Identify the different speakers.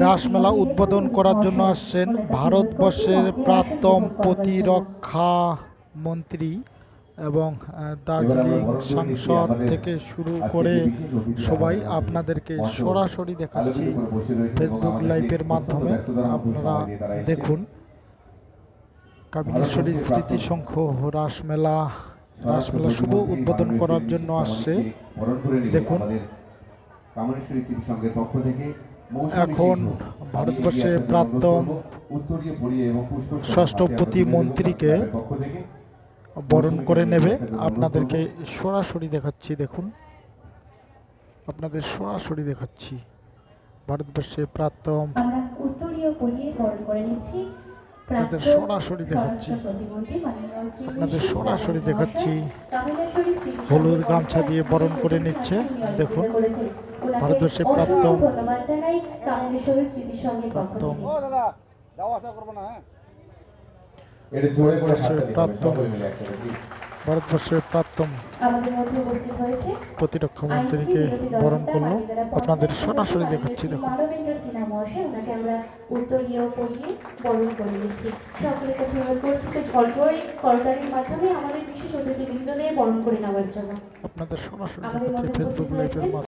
Speaker 1: রাসমেলা উদ্বোধন করার জন্য আসছেন ভারতবর্ষের প্রাক্তন প্রতিরক্ষা মন্ত্রী এবং দার্জিলিং সাংসদ থেকে শুরু করে সবাই আপনাদেরকে সরাসরি দেখাচ্ছি ফেসবুক লাইভের মাধ্যমে। আপনারা দেখুন, কাবিনেশ্বরী স্মৃতিসংঘ রাসমেলা শুভ উদ্বোধন করার জন্য আসছে। দেখুন, এখন ভারতবর্ষের প্রাক্তন ষষ্ঠ প্রতিমন্ত্রীকে বরণ করে নেবে। আপনাদেরকে সরাসরি দেখাচ্ছি, দেখুন, আপনাদের সরাসরি দেখাচ্ছি ভারতবর্ষের প্রাক্তন আপনাদের সরাসরি দেখাচ্ছি, আপনাদের সরাসরি দেখাচ্ছি হলুদ গামছা দিয়ে বরণ করে নিচ্ছে। দেখুন, ভারতবর্ষের প্রাক্তন ভারতবর্ষের প্রাক্তন প্রতিরক্ষা মন্ত্রীকে বরণ করলো। আপনাদের সরাসরি দেখাচ্ছি, দেখুন। আপনাদের সরাসরি দেখাচ্ছি ফেসবুক লাইভের মাধ্যমে।